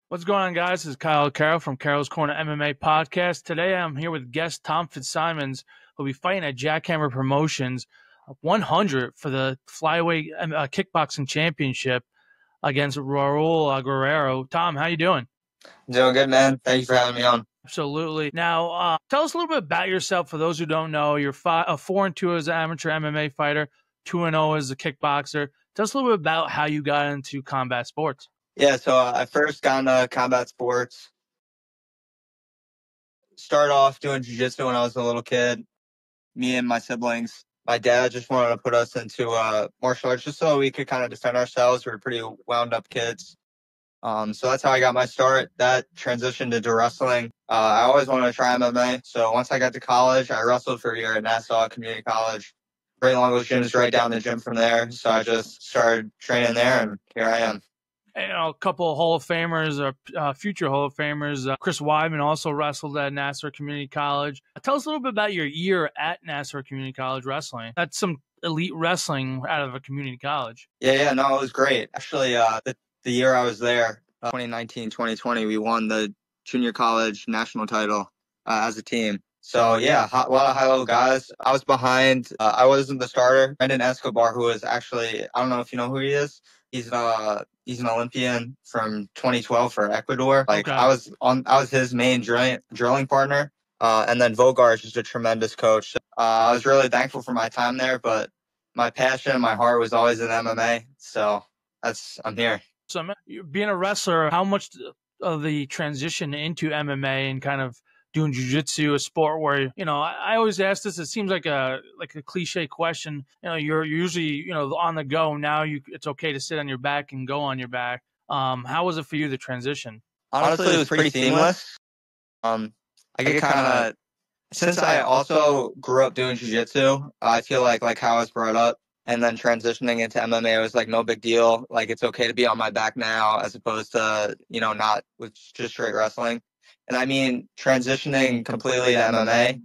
What's going on, guys? This is Kyle Carroll from Carroll's Corner MMA Podcast. Today, I'm here with guest Tom Fitzsimons, who'll be fighting at Jackhammer Promotions 100 for the flyweight kickboxing championship against Raul Guerrero. Tom, how you doing? Doing good, man. Thank you for having me on. Absolutely. Now, tell us a little bit about yourself. For those who don't know, you're 4-2 as an amateur MMA fighter, 2-0 as a kickboxer. Tell us a little bit about how you got into combat sports. Yeah, so I first got into combat sports. Started off doing jiu-jitsu when I was a little kid. Me and my siblings. My dad just wanted to put us into martial arts just so we could kind of defend ourselves. We were pretty wound-up kids. So that's how I got my start. That transitioned into wrestling. I always wanted to try MMA. So once I got to college, I wrestled for a year at Nassau Community College. Great Longos Gym is right down the gym from there. So I just started training there, and here I am. A couple of Hall of Famers, future Hall of Famers. Chris Weidman also wrestled at Nassau Community College. Tell us a little bit about your year at Nassau Community College wrestling. That's some elite wrestling out of a community college. Yeah, no, it was great. Actually, the year I was there, 2019, 2020, we won the junior college national title as a team. So, yeah, a lot of high-level guys. I was behind. I wasn't the starter. Brendan Escobar, who is actually, I don't know if you know who he is. He's an Olympian from 2012 for Ecuador. Okay. I was his main drilling partner. And then Vogar is just a tremendous coach. I was really thankful for my time there, but my passion and my heart was always in MMA. So I'm here. So being a wrestler, how much of the transition into MMA and kind of doing jiu-jitsu, a sport where, I always ask this, it seems like a cliche question. You're usually, on the go. Now it's okay to sit on your back and go on your back. How was it for you, the transition? Honestly, it was pretty seamless. I get kind of, since I also grew up doing jiu-jitsu, I feel like how I was brought up, and then transitioning into MMA was like no big deal. Like it's okay to be on my back now as opposed to, not with just straight wrestling. And I mean, transitioning completely to MMA,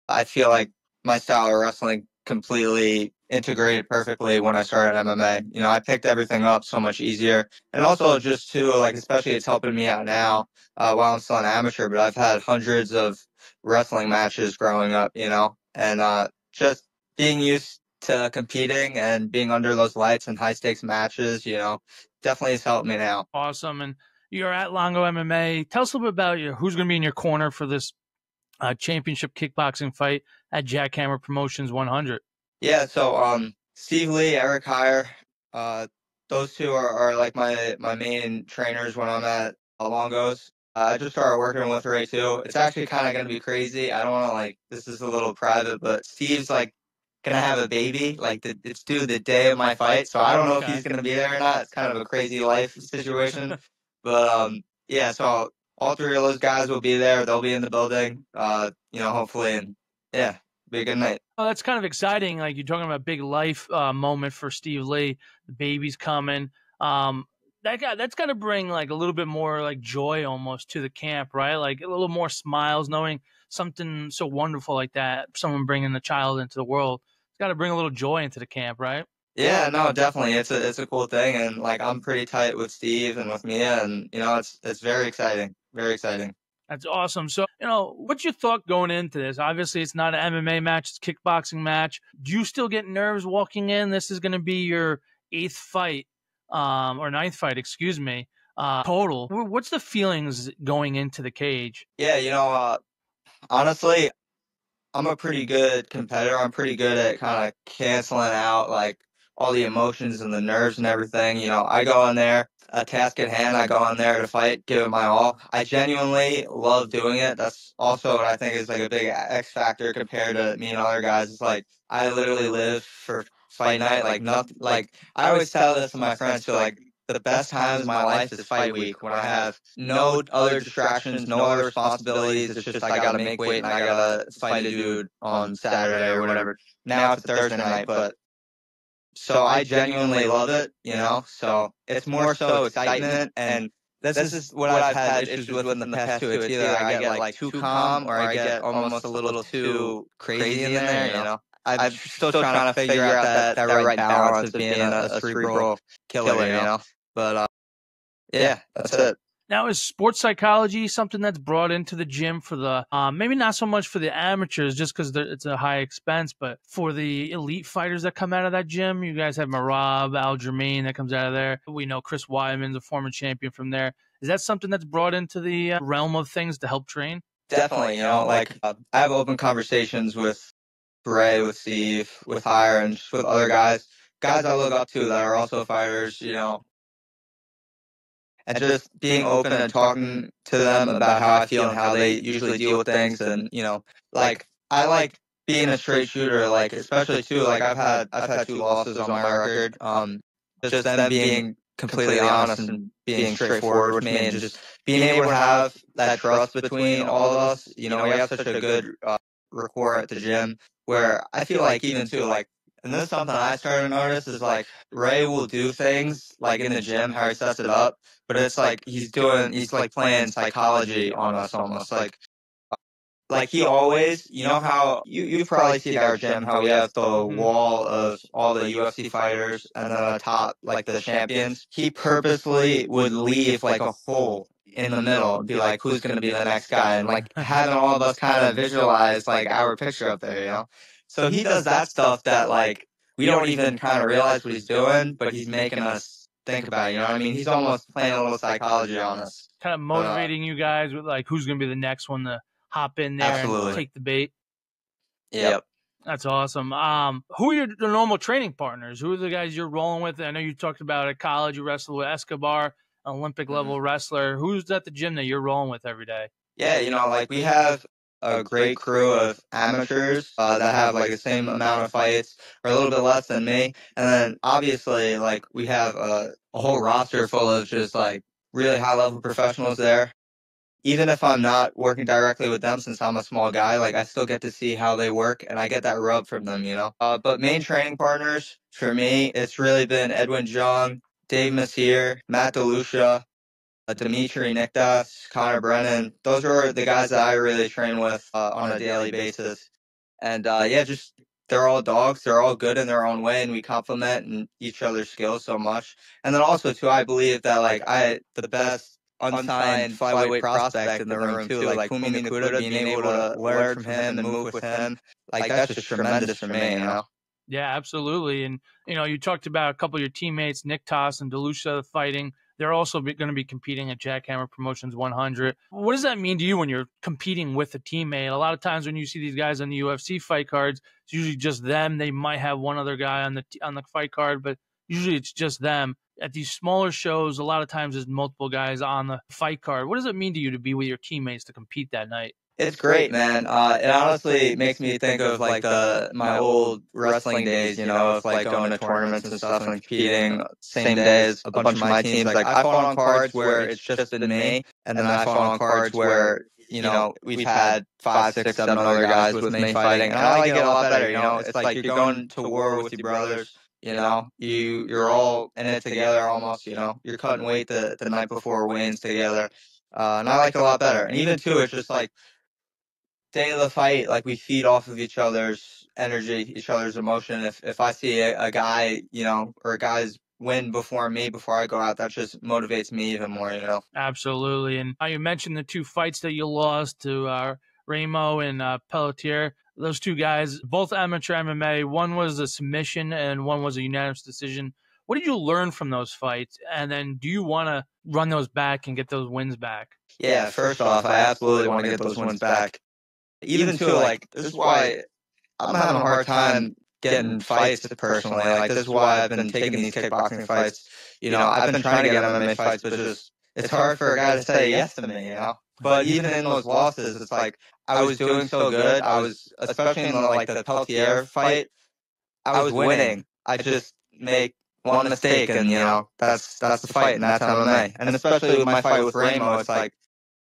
I feel like my style of wrestling completely integrated perfectly when I started MMA. I picked everything up so much easier. And also just too, especially it's helping me out now while I'm still an amateur, but I've had hundreds of wrestling matches growing up, and just being used to competing and being under those lights and high stakes matches, definitely has helped me now. Awesome. And you're at Longo MMA. Tell us a little bit about who's going to be in your corner for this championship kickboxing fight at Jackhammer Promotions 100. Yeah, so Steve Lee, Eric Heyer, those two are like my main trainers when I'm at Longos. I just started working with Ray too. It's actually kind of going to be crazy. I don't want to this is a little private, but Steve's going to have a baby. It's due the day of my fight. So I don't know if he's going to be there or not. It's kind of a crazy life situation. But yeah, so all three of those guys will be there. They'll be in the building, hopefully. And yeah, be a good night. Oh, that's kind of exciting. Like you're talking about a big life moment for Steve Lee. The baby's coming. That's got to bring a little bit more joy almost to the camp, right? Like a little more smiles, knowing something so wonderful like that, someone bringing the child into the world. It's got to bring a little joy into the camp, right? Yeah, no, definitely. It's a cool thing, and I'm pretty tight with Steve and with Mia, and it's very exciting, very exciting. That's awesome. So, what's your thought going into this? Obviously, it's not an MMA match; it's a kickboxing match. Do you still get nerves walking in? This is going to be your 8th fight, or 9th fight, excuse me, total. What's the feelings going into the cage? Yeah, honestly, I'm a pretty good competitor. I'm pretty good at kind of canceling out all the emotions and the nerves and everything. I go in there, a task at hand. I go in there to fight, give it my all. I genuinely love doing it. That's also what I think is a big X factor compared to me and other guys. It's I literally live for fight night. Nothing. I always tell this to my friends. So the best times of my life is fight week when I have no other distractions, no other responsibilities. It's just I gotta make weight and I gotta fight a dude on Saturday or whatever. Now it's a Thursday night, but so I genuinely love it, So it's more so excitement, and this is what I've had issues with in the past too. It's either I get too calm or I get almost a little too crazy in there, I'm still trying to figure out that right balance of being a cerebral killer, But yeah, that's it. Now, is sports psychology something that's brought into the gym for the maybe not so much for the amateurs, just because it's a high expense, but for the elite fighters that come out of that gym? You guys have Marab, Aljamain that comes out of there. We know Chris Weidman's a former champion from there. Is that something that's brought into the realm of things to help train? Definitely, like I have open conversations with Ray, with Steve, with Hire, and just with other guys I look up to that are also fighters, and just being open and talking to them about how I feel and how they usually deal with things. And, like I like being a straight shooter, like especially too, like I've had two losses on my record. Just them being completely honest and being straightforward with me and just being able to have that trust between all of us. We have such a good rapport at the gym where I feel like even too, like, and this is something I started to notice is like Ray will do things like in the gym, how he sets it up, but it's like he's like playing psychology on us almost. Like he always, how you've probably seen our gym, how we have the wall of all the UFC fighters and then on top, like the champions. He purposely would leave like a hole in the middle and be like, who's going to be the next guy? And like having all of us kind of visualize like our picture up there. So he does that stuff that like we don't even kind of realize what he's doing, but he's making us think about it. You know what I mean? He's almost playing a little psychology on us. Kind of motivating you guys with like who's going to be the next one to hop in there Absolutely. and take the bait. Yep. That's awesome. Who are the normal training partners? Who are the guys you're rolling with? I know you talked about at college you wrestled with Escobar, an Olympic level wrestler. Who's at the gym that you're rolling with every day? Yeah, like we have a great crew of amateurs that have like the same amount of fights or a little bit less than me. And then obviously like we have a whole roster full of just like really high level professionals there. Even if I'm not working directly with them, since I'm a small guy, like I still get to see how they work and I get that rub from them. But main training partners for me, it's really been Edwin Jung, Dave Messier, Matt DeLucia, Dimitri Nikdas, Connor Brennan. Those are the guys that I really train with on a daily basis. And yeah, just they're all dogs. They're all good in their own way, and we complement each other's skills so much. And then also too, I believe that like the best unsigned flyweight prospect in the ring too, like Fumi Nakuda, being able to learn from him and move with him, like that's just tremendous for me. Yeah, absolutely. And you talked about a couple of your teammates, Nick Toss and DeLucia, fighting. They're also going to be competing at Jackhammer Promotions 100. What does that mean to you when you're competing with a teammate? A lot of times when you see these guys on the UFC fight cards, it's usually just them. They might have one other guy on the fight card, but usually it's just them. At these smaller shows, a lot of times there's multiple guys on the fight card. What does it mean to you to be with your teammates to compete that night? It's great, man. It honestly makes me think of like my old wrestling days, of like going to tournaments and stuff and competing same day as a bunch of my teams. Like I fought on cards where it's just been me, and then I fought on cards where, we've had 5, 6, 7 other guys with me fighting. And I like it a lot better, It's like you're going to war with your brothers. You're all in it together almost, You're cutting weight the night before weigh-ins together. And I like it a lot better. And even too, it's just like day of the fight, like we feed off of each other's energy, each other's emotion. If I see a guy, or a guy's win before me, before I go out, that just motivates me even more. Absolutely. And you mentioned the 2 fights that you lost to Ramo and Pelletier. Those 2 guys, both amateur MMA. One was a submission and one was a unanimous decision. What did you learn from those fights? And then do you want to run those back and get those wins back? Yeah, first off, I absolutely want to get those wins back. Even too, like, this is why I'm having a hard time getting fights personally. Like, this is why I've been taking these kickboxing fights. I've been trying to get MMA fights, but it's hard for a guy to say yes to me. But even in those losses, it's like, I was doing so good. I was, especially in the Peltier fight, I was winning. I just make one mistake and, that's the fight and that's MMA. And especially with my fight with Ramo, it's like,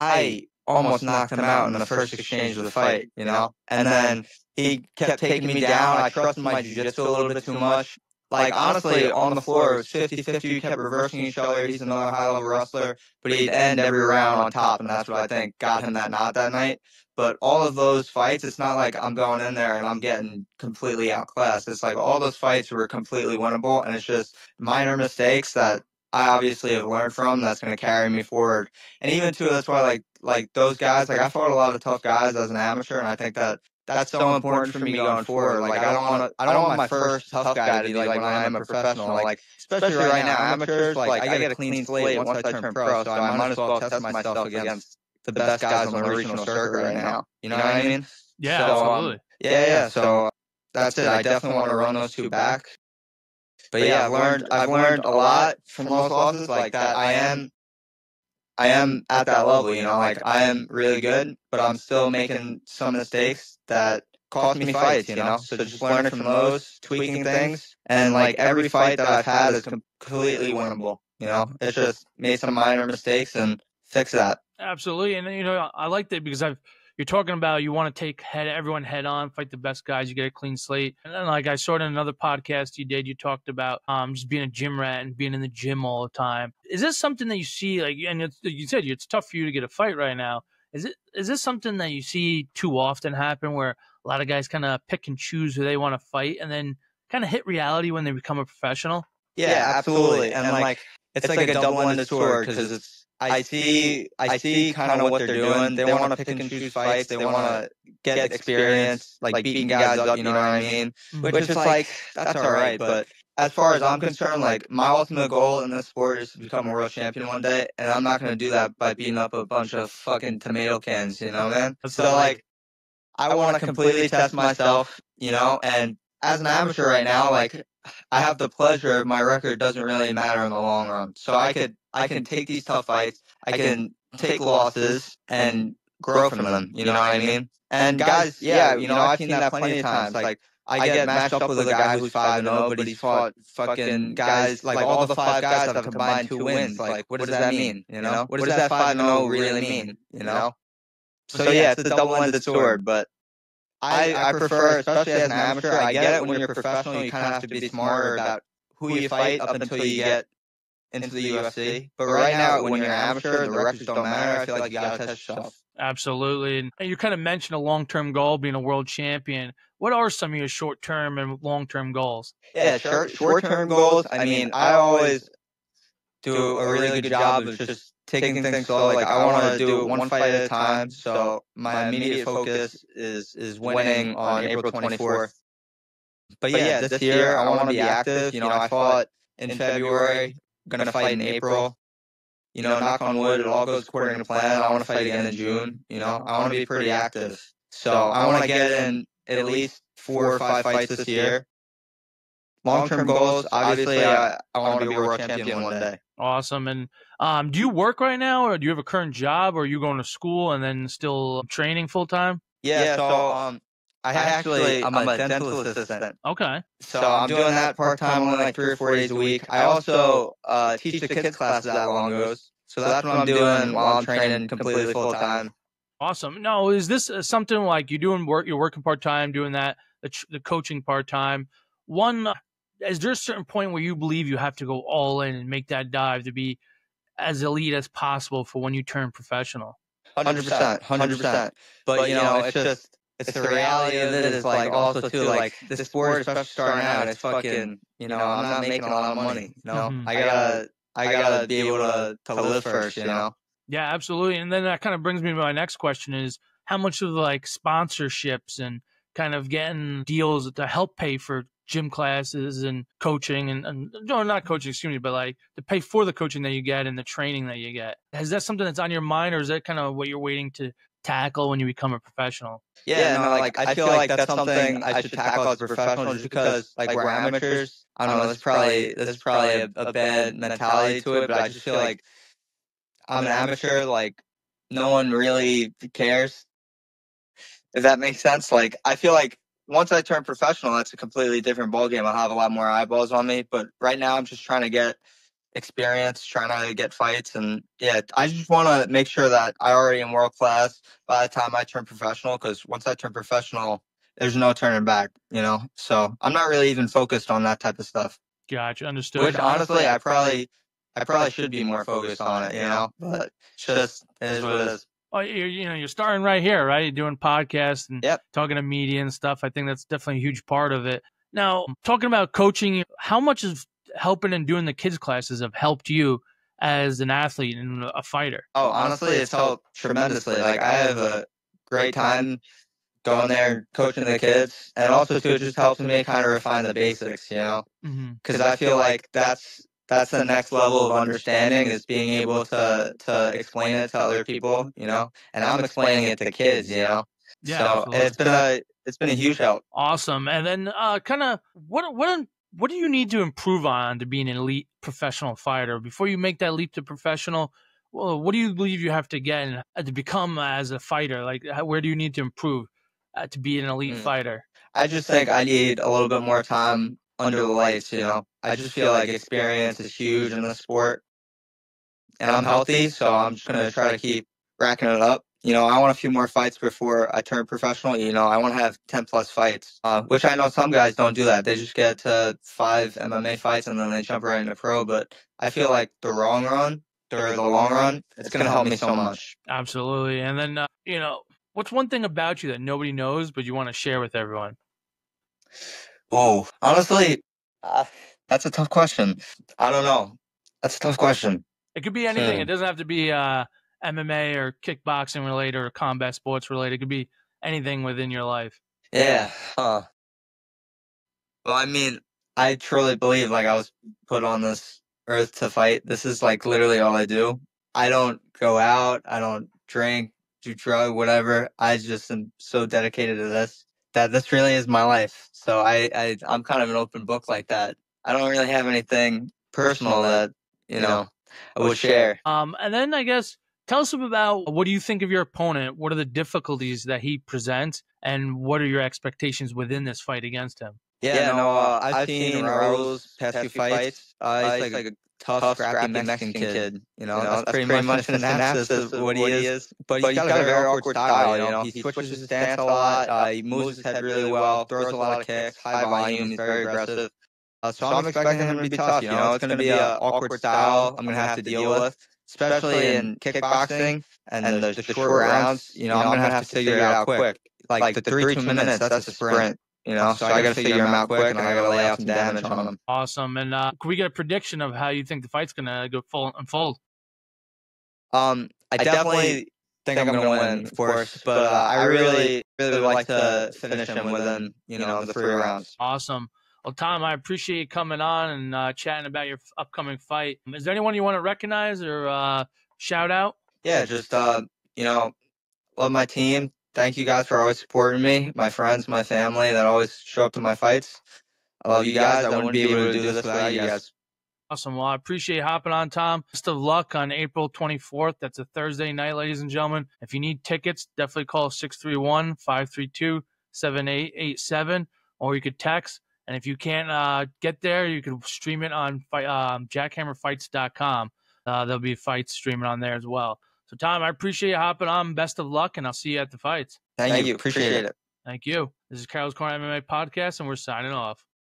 I almost knocked him out in the first exchange of the fight, And then he kept taking me down. I trusted my jiu-jitsu a little bit too much. Like, honestly, on the floor, it was 50-50. We kept reversing each other. He's another high-level wrestler. But he'd end every round on top, and that's what I think got him that knot that night. But all of those fights, it's not like I'm going in there and I'm getting completely outclassed. It's like all those fights were completely winnable, and it's just minor mistakes that I obviously have learned from that's going to carry me forward. And even too, that's why like those guys, like I fought a lot of tough guys as an amateur, and I think that's so important for me going forward. Like I don't want my first tough guy to be like when I am a professional. Like especially right now, amateurs, like I get a clean slate once I turn pro, so I might as well test myself against the best guys on the regional circuit right now. You know what I mean? Yeah, so, absolutely. Yeah. So that's it. I definitely want to run those two back. But yeah, I've learned a lot from those losses. Like that, I am at that level. You know, like I am really good, but I'm still making some mistakes that cost me fights. You know, so just learning from those, tweaking things, and like every fight that I've had is completely winnable. You know, it's just made some minor mistakes and fix that. Absolutely, and I like that because you're talking about you want to take everyone head on, fight the best guys, you get a clean slate. And then like I saw it in another podcast you did, you talked about just being a gym rat and being in the gym all the time. Is this something that you see like, and you said it's tough for you to get a fight right now. Is this something that you see too often happen where a lot of guys kind of pick and choose who they want to fight and then kind of hit reality when they become a professional? Yeah, absolutely. And like it's like a double-ended sword because I see kind of what they're doing. They want to pick and choose fights. They want to get experience, like beating guys up. You know what I mean? Which is like that's all right. But as far as I'm concerned, like my ultimate goal in this sport is to become a world champion one day, and I'm not going to do that by beating up a bunch of fucking tomato cans. You know, man. So like, I want to completely test myself. You know, and as an amateur right now, like I have the pleasure of my record doesn't really matter in the long run. So I can take these tough fights, I can take losses and grow from them. You know what I mean? And guys, yeah, you know, I've seen that plenty of times. Like I get matched up with a guy who's 5-0, but he's fought fucking guys. Like all the 5 guys have combined 2 wins. Like what does that mean? You know, what does that 5-0 really mean? You know? So yeah, it's a double-ended sword, but I prefer, especially as an amateur, I get it when you're professional, you kind of have to be smarter about who you fight up until you get into the UFC. But right now, when you're an amateur, the records don't matter. I feel like you got to test yourself. Absolutely. And you kind of mentioned a long-term goal, being a world champion. What are some of your short-term and long-term goals? Yeah, short-term goals. I mean, I always do a really good job of just taking things slow. Like I want to do it one fight at a time. So my immediate focus is winning on April 24th. But yeah, this year I want to be active. You know, I fought in February, gonna fight in April. You know, knock on wood, it all goes according to plan. I want to fight again in June. You know, I want to be pretty active. So I want to get in at least 4 or 5 fights this year. Long-term goals, obviously, I want to be a world champion one day. Awesome. And do you work right now, or do you have a current job, or are you going to school and then still training full time? Yeah, so I'm a dental assistant. Okay. So I'm doing that part-time, only like 3 or 4 days a week. I also teach the kids classes at Long Goes. So that's what I'm doing while I'm training completely full-time. Awesome. Now, is this something like you're working part-time, doing that, the coaching part-time? Is there a certain point where you believe you have to go all in and make that dive to be as elite as possible for when you turn professional? 100%. But you know, it's the reality of it is like also too like this sport, especially starting out, it's fucking, you know, I'm not making a lot of money. You know, I gotta be able to live first. You know. Yeah, absolutely. And then that kind of brings me to my next question: is how much of like sponsorships and kind of getting deals to help pay for gym classes and coaching and no, not coaching, excuse me, but like to pay for the coaching that you get and the training that you get. Is that something that's on your mind, or is that kind of what you're waiting to tackle when you become a professional? Yeah, no, like I feel like that's something I should tackle as a professional just because like we're amateurs. I don't know, that's probably a bad mentality to it, but I just feel like I'm an amateur, like no one really cares. If that makes sense. Like I feel like once I turn professional, that's a completely different ballgame. I'll have a lot more eyeballs on me. But right now, I'm just trying to get experience, trying to get fights. And yeah, I just want to make sure that I already am world class by the time I turn professional. Because once I turn professional, there's no turning back, you know? So I'm not really even focused on that type of stuff. Gotcha. Understood. Which honestly, I probably should be more focused on it, you know? But it's just, it is what it is. Oh, you're starting right here, right? You're doing podcasts and talking to media and stuff. I think that's definitely a huge part of it. Now, talking about coaching, how much helping and doing the kids classes have helped you as an athlete and a fighter? Oh, honestly, it's helped tremendously. Like I have a great time going there and coaching the kids, and also too, it just helps me kind of refine the basics, you know, Mm-hmm. because I feel like that's the next level of understanding is being able to explain it to other people, you know, and I'm explaining it to kids, you know. Yeah, So absolutely. it's been a huge help. Awesome. And then kind of what do you need to improve on to be an elite professional fighter before you make that leap to professional? Well, what do you believe you have to get to become as a fighter? Like, where do you need to improve to be an elite fighter? I just think I need a little bit more time under the lights, you know. I just feel like experience is huge in the sport, and I'm healthy, so I'm just gonna try to keep racking it up. You know, I want a few more fights before I turn professional. You know, I want to have 10 plus fights, which I know some guys don't do that. They just get to 5 MMA fights and then they jump right into pro. But I feel like the long run, it's gonna help me so much. Absolutely. And then what's one thing about you that nobody knows but you want to share with everyone? Oh, honestly, that's a tough question. I don't know. That's a tough question. It could be anything. It doesn't have to be MMA or kickboxing related or combat sports related. It could be anything within your life. Yeah. Well, I mean, I truly believe like I was put on this earth to fight. This is like literally all I do. I don't go out. I don't drink, do drug, whatever. I just am so dedicated to this that this really is my life. So I'm kind of an open book like that. I don't really have anything personal that, you know, I would share. And then I guess tell us about what do you think of your opponent? What are the difficulties that he presents, and what are your expectations within this fight against him? Yeah, no, I've seen Raul's past few fights. He's like a tough, scrappy Mexican kid. You know, that's pretty much an synopsis of what he is. But he's got a very awkward style. You know, he switches his stance a lot. He moves his head really well, throws a lot of kicks, high volume. He's very aggressive. So I'm expecting him to be tough. You know, it's going to be an awkward style I'm going to have to deal with, especially in kickboxing and the short rounds. You know, I'm going to have to figure it out quick. Like the 2 minutes, that's a sprint. You know, so I got to figure him out quick, and I got to lay out some damage on him. Awesome. And can we get a prediction of how you think the fight's gonna unfold? I definitely think I'm gonna win, of course, but I really would like to finish him within the 3 rounds. Awesome. Well, Tom, I appreciate you coming on and chatting about your upcoming fight. Is there anyone you want to recognize or shout out? Yeah, just love my team. Thank you guys for always supporting me, my friends, my family that always show up to my fights. I love you guys. I wouldn't be able to do this without you guys. Awesome. Well, I appreciate you hopping on, Tom. Best of luck on April 24th. That's a Thursday night, ladies and gentlemen. If you need tickets, definitely call 631-532-7887, or you could text. And if you can't get there, you can stream it on jackhammerfights.com. There'll be fights streaming on there as well. So, Tom, I appreciate you hopping on. Best of luck, and I'll see you at the fights. Thank you. Appreciate it. Thank you. This is Carlos Corner MMA Podcast, and we're signing off.